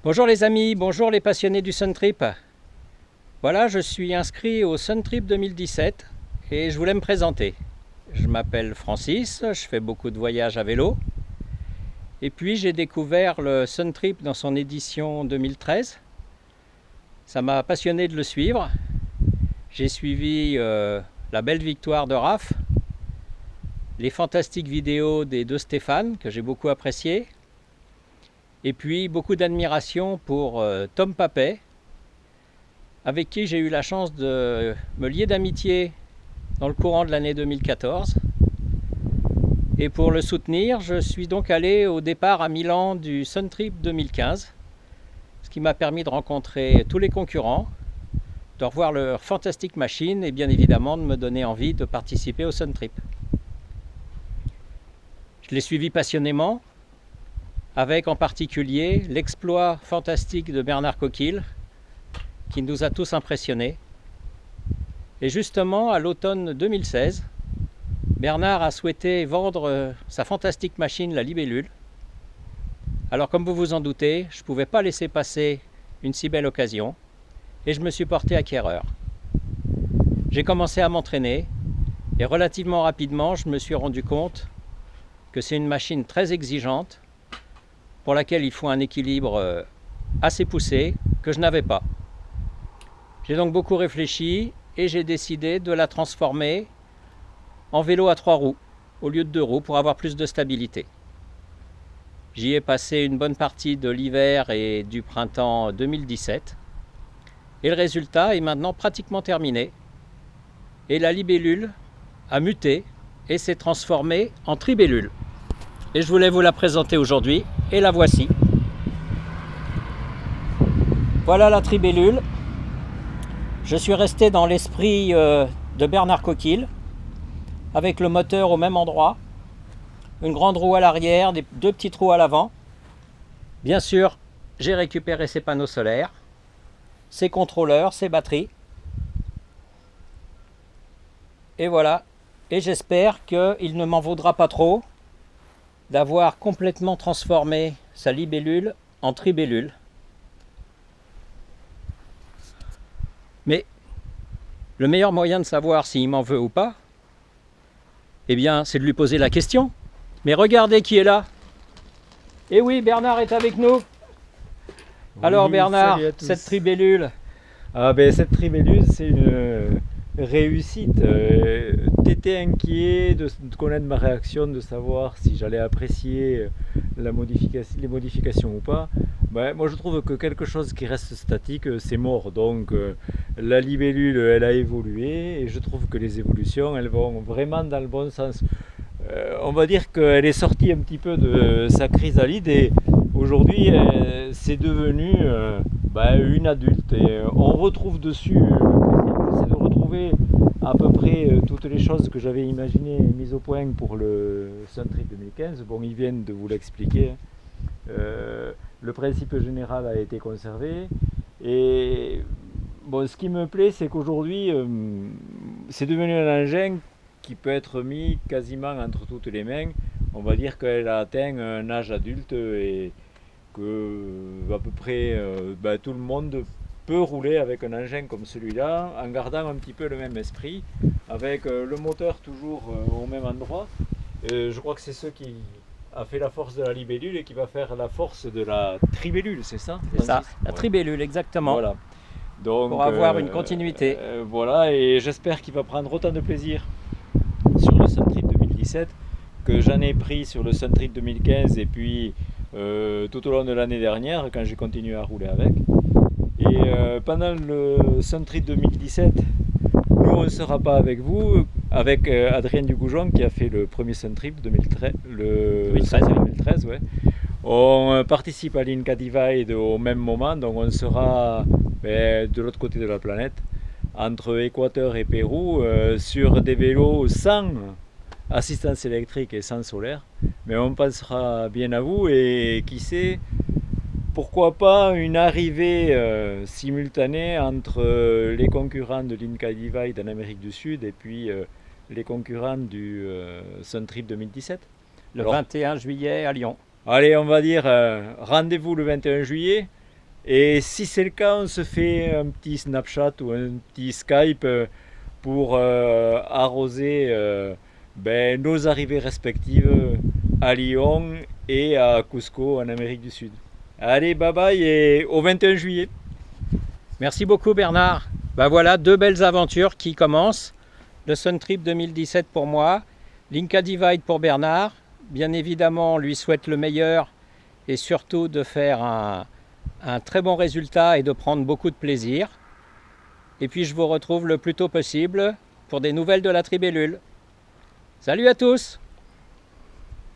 Bonjour les amis, bonjour les passionnés du Suntrip. Voilà, je suis inscrit au Suntrip 2017 et je voulais me présenter. Je m'appelle Francis, je fais beaucoup de voyages à vélo. Et puis j'ai découvert le Suntrip dans son édition 2013. Ça m'a passionné de le suivre. J'ai suivi la belle victoire de Raph, les fantastiques vidéos des deux Stéphane que j'ai beaucoup appréciées. Et puis beaucoup d'admiration pour Tom Papet, avec qui j'ai eu la chance de me lier d'amitié dans le courant de l'année 2014. Et pour le soutenir, je suis donc allé au départ à Milan du Suntrip 2015, ce qui m'a permis de rencontrer tous les concurrents, de revoir leur fantastique machine et bien évidemment de me donner envie de participer au Suntrip. Je l'ai suivi passionnément, avec en particulier l'exploit fantastique de Bernard Coquille, qui nous a tous impressionnés. Et justement, à l'automne 2016, Bernard a souhaité vendre sa fantastique machine, la Libellule. Alors comme vous vous en doutez, je ne pouvais pas laisser passer une si belle occasion, et je me suis porté acquéreur. J'ai commencé à m'entraîner, et relativement rapidement, je me suis rendu compte que c'est une machine très exigeante, pour laquelle il faut un équilibre assez poussé, que je n'avais pas. J'ai donc beaucoup réfléchi et j'ai décidé de la transformer en vélo à 3 roues au lieu de 2 roues pour avoir plus de stabilité. J'y ai passé une bonne partie de l'hiver et du printemps 2017 et le résultat est maintenant pratiquement terminé et la libellule a muté et s'est transformée en tribellule. Et je voulais vous la présenter aujourd'hui, et la voici. Voilà la tribellule. Je suis resté dans l'esprit de Bernard Coquille, avec le moteur au même endroit, une grande roue à l'arrière, deux petites roues à l'avant. Bien sûr, j'ai récupéré ses panneaux solaires, ses contrôleurs, ses batteries. Et voilà, et j'espère qu'il ne m'en vaudra pas trop d'avoir complètement transformé sa libellule en tribellule. Mais le meilleur moyen de savoir s'il m'en veut ou pas, eh bien, c'est de lui poser la question. Mais regardez qui est là. Eh oui, Bernard est avec nous. Oui, alors Bernard, cette tribellule. Cette tribellule, c'est une réussite. T'étais inquiet de connaître ma réaction, de savoir si j'allais apprécier les modifications ou pas. Moi je trouve que quelque chose qui reste statique, c'est mort. Donc la libellule, elle a évolué et je trouve que les évolutions, elles vont vraiment dans le bon sens. On va dire qu'elle est sortie un petit peu de sa chrysalide et aujourd'hui c'est devenu une adulte et on retrouve dessus le plaisir. J'essaie de retrouver à peu près toutes les choses que j'avais imaginées et mises au point pour le Suntrip 2015. Bon, ils viennent de vous l'expliquer. Le principe général a été conservé et bon, ce qui me plaît, c'est qu'aujourd'hui c'est devenu un engin qui peut être mis quasiment entre toutes les mains. On va dire qu'elle a atteint un âge adulte et que à peu près tout le monde peut rouler avec un engin comme celui-là en gardant un petit peu le même esprit, avec le moteur toujours au même endroit. Je crois que c'est ce qui a fait la force de la libellule et qui va faire la force de la tribellule, c'est ça? C'est ça, la tribellule, exactement. Voilà. Donc, pour avoir une continuité. Voilà, et j'espère qu'il va prendre autant de plaisir sur le Suntrip 2017 que j'en ai pris sur le Suntrip 2015 et puis tout au long de l'année dernière quand j'ai continué à rouler avec. Et pendant le Suntrip 2017, nous on ne sera pas avec vous, avec Adrien Dugoujon qui a fait le premier Suntrip 2013, 2013 ouais. On participe à l'Inca Divide au même moment, donc on sera de l'autre côté de la planète, entre Équateur et Pérou, sur des vélos sans assistance électrique et sans solaire. Mais on pensera bien à vous et qui sait, pourquoi pas une arrivée simultanée entre les concurrents de l'Inca Divide en Amérique du Sud et puis les concurrents du Suntrip 2017. Le 21 juillet à Lyon. Allez, on va dire rendez-vous le 21 juillet. Et si c'est le cas, on se fait un petit Snapchat ou un petit Skype pour arroser nos arrivées respectives à Lyon et à Cusco en Amérique du Sud. Allez, bye bye et au 21 juillet. Merci beaucoup Bernard. Ben voilà, 2 belles aventures qui commencent. Le Sun Trip 2017 pour moi, l'Inca Divide pour Bernard. Bien évidemment, on lui souhaite le meilleur et surtout de faire un très bon résultat et de prendre beaucoup de plaisir. Et puis je vous retrouve le plus tôt possible pour des nouvelles de la Tribellule. Salut à tous!